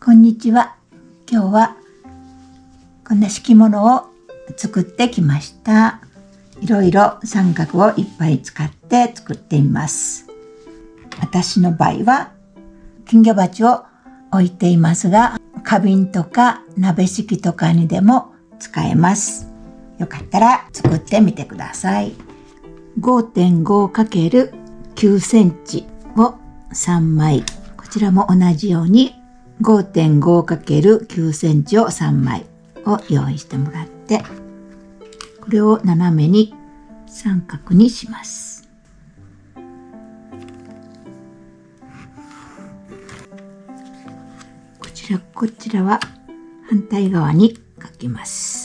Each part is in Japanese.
こんにちは。今日はこんな敷物を作ってきました。いろいろ三角をいっぱい使って作っています。私の場合は金魚鉢を置いていますが、花瓶とか鍋敷きとかにでも使えます。よかったら作ってみてください。5.5×9 センチを3枚。こちらも同じように5.5×9 センチを3枚を用意してもらって、これを斜めに三角にします。こちらは反対側に書きます。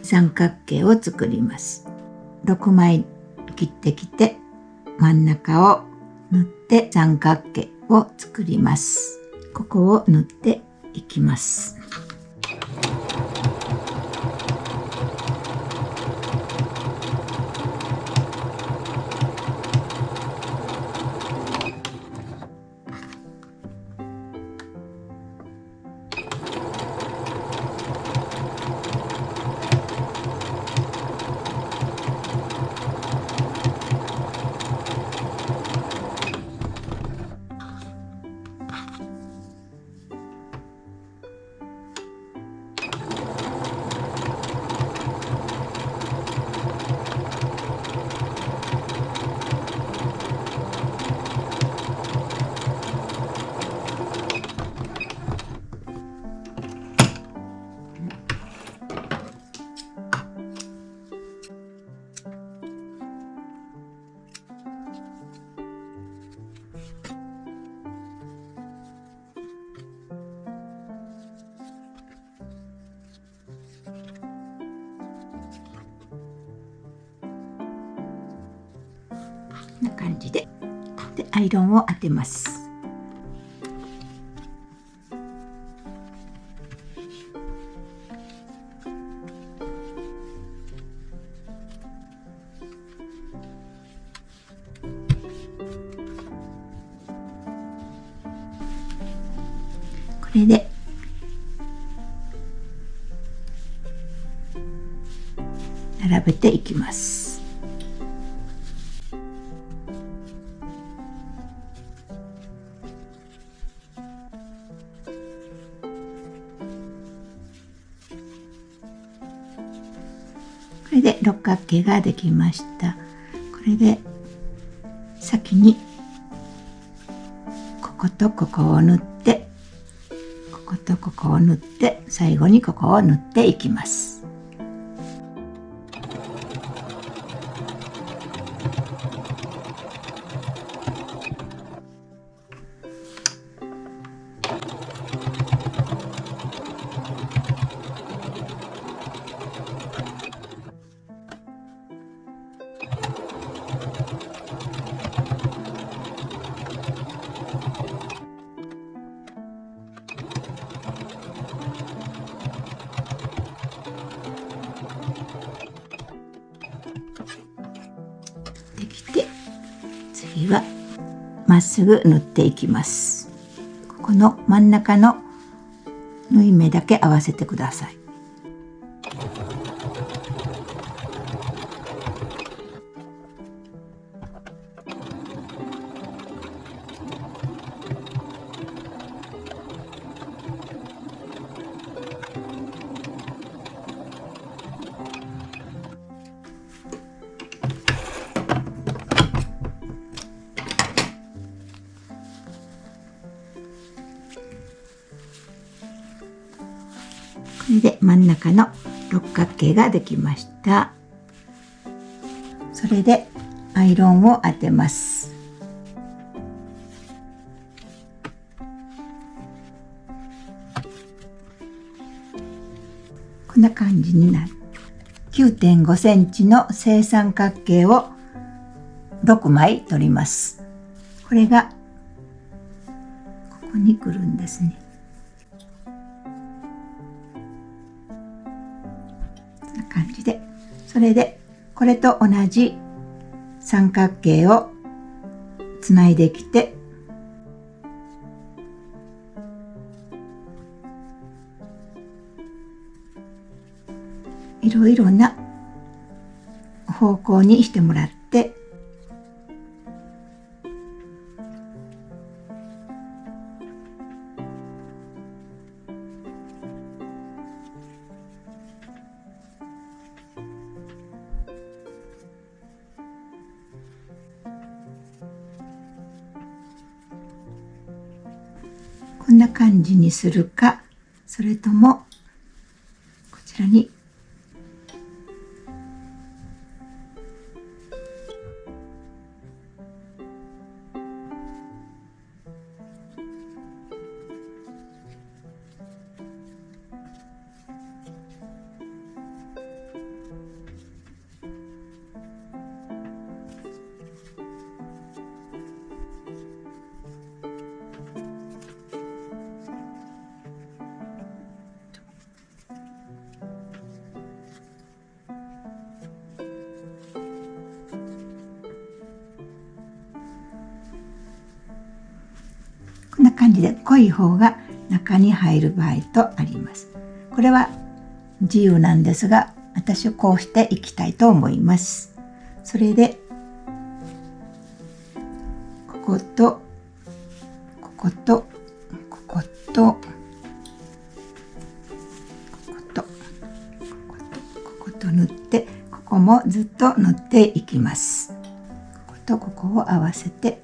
三角形を作ります。6枚切ってきて真ん中を縫って三角形を作ります。ここを縫っていきます。こんな感じでアイロンを当てます。これで並べていきます。これで六角形ができました。これで先にこことここを縫って、こことここを縫って、最後にここを縫っていきます。できて、次はまっすぐ縫っていきます。ここの真ん中の縫い目だけ合わせてください。これで真ん中の六角形ができました。それでアイロンを当てます。こんな感じになる。9.5 センチの正三角形を6枚取ります。これがここに来るんですね。こんな感じで、それでこれと同じ三角形をつないできて、いろいろな方向にしてもらって、こんな感じにするか、それともこちらにこんな感じで濃い方が中に入る場合とあります。これは自由なんですが、私はこうしていきたいと思います。それでこことこことこことこことここと塗って、ここもずっと塗っていきます。こことここを合わせて、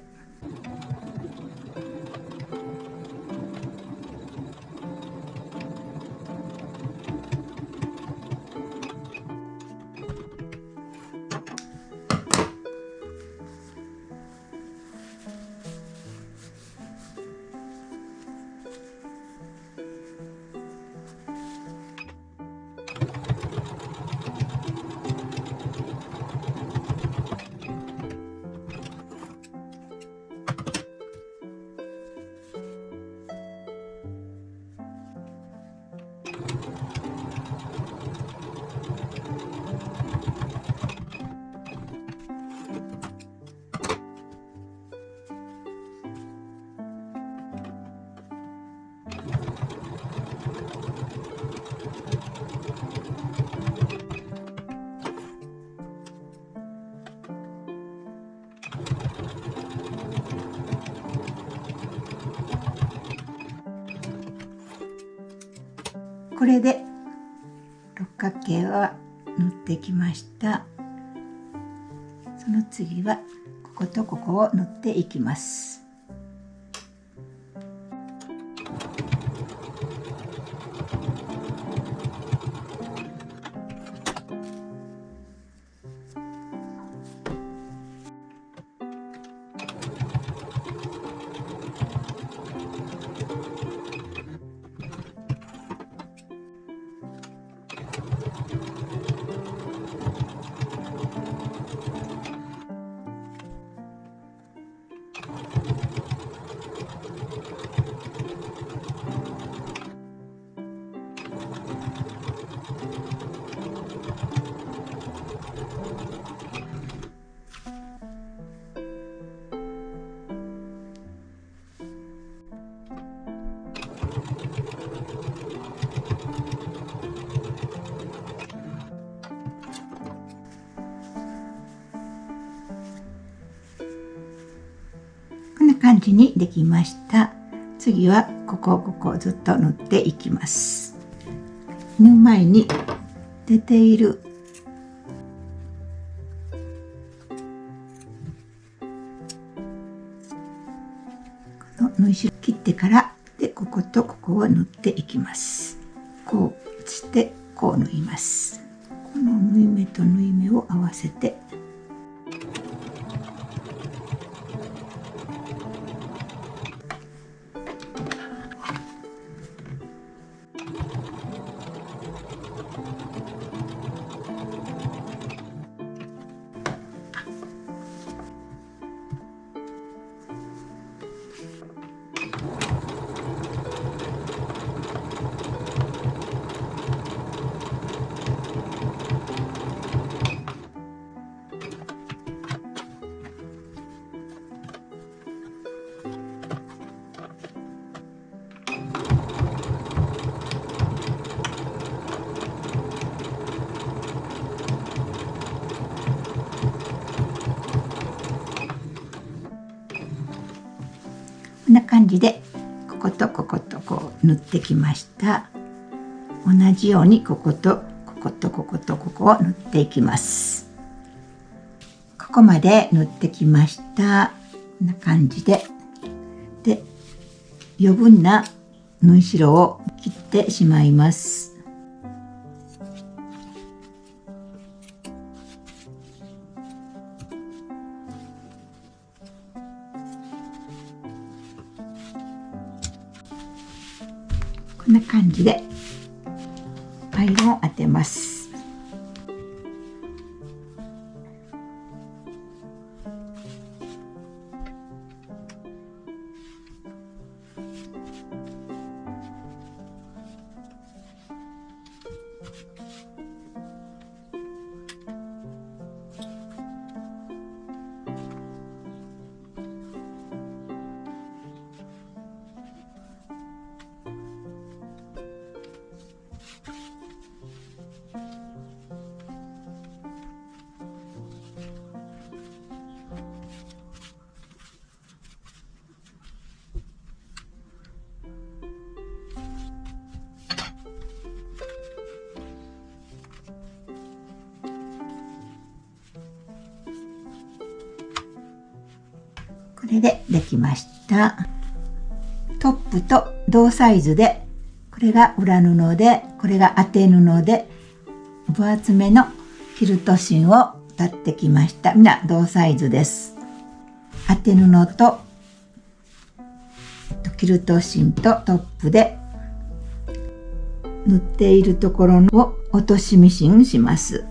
これで六角形は塗ってきました。その次はこことここを塗っていきます。こんな感じにできました。次はここずっと塗っていきます。縫う前に出ているこの縫い代切ってからで、こことここを縫っていきます。こうしてこう縫います。この縫い目と縫い目を合わせて、んな感じでこことこことこう縫ってきました。同じようにこことこことこことここを縫っていきます。ここまで縫ってきました。こんな感じで余分な縫い代を切ってしまいます。こんな感じでアイロンを当てます。これでできました。トップと同サイズで、これが裏布で、これが当て布で、分厚めのキルト芯を立ってきました。みんな同サイズです。当て布とキルト芯とトップで縫っているところを落としミシンします。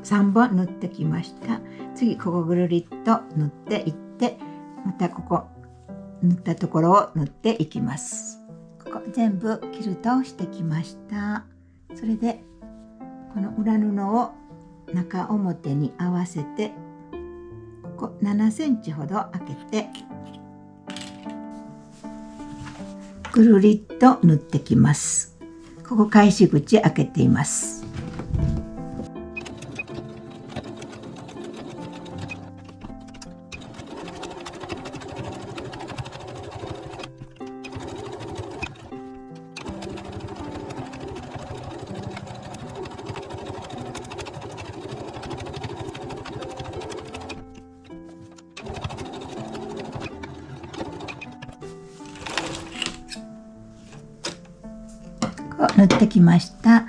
3本縫ってきました。次ここぐるりっと縫っていって、またここ縫ったところを縫っていきます。ここ全部キルトをしてきました。それでこの裏布を中表に合わせて、ここ7センチほど開けてぐるりっと縫ってきます。ここ返し口開けています。縫ってきました。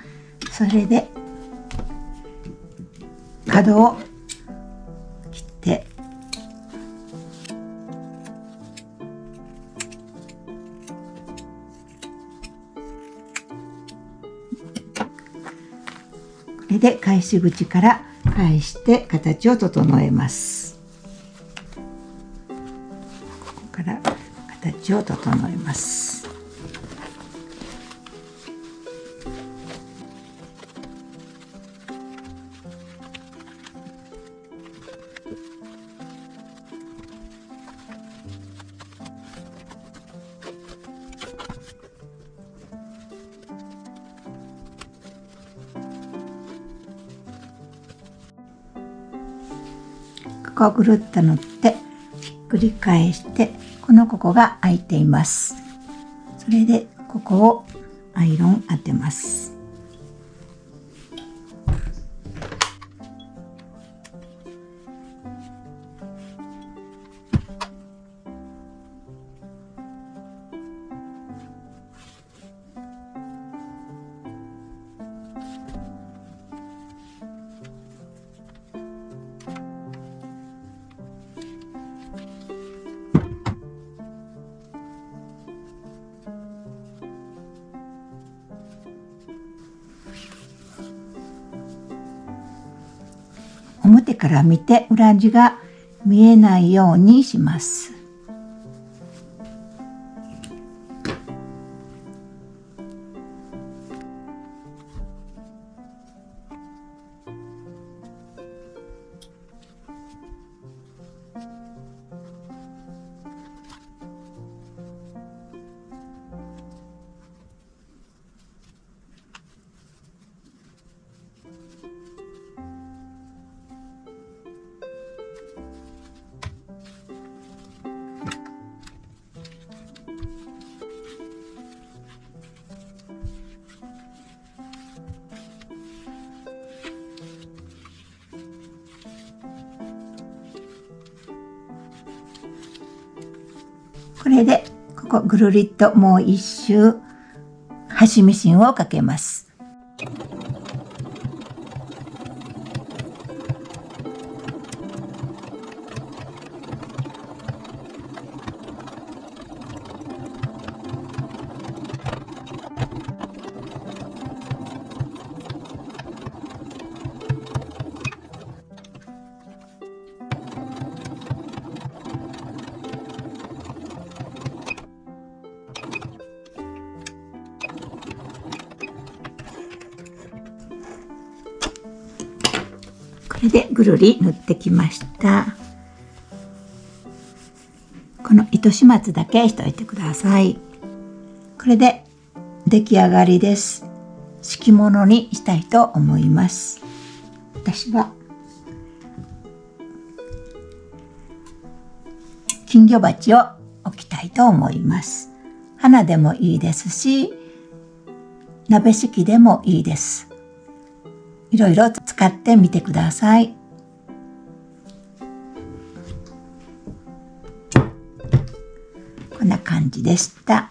それで角を切ってこれで返し口から返して形を整えます。ここから形を整えます。ここをぐるっと縫ってひっくり返してここが開いています。それでここをアイロン当てます。表から見て裏地が見えないようにします。これでここぐるりっともう一周端ミシンをかけます。これでぐるり縫ってきました。この糸始末だけしといてください。これで出来上がりです。敷物にしたいと思います。私は金魚鉢を置きたいと思います。花でもいいですし、鍋敷きでもいいです。いろいろ使ってみてください。こんな感じでした。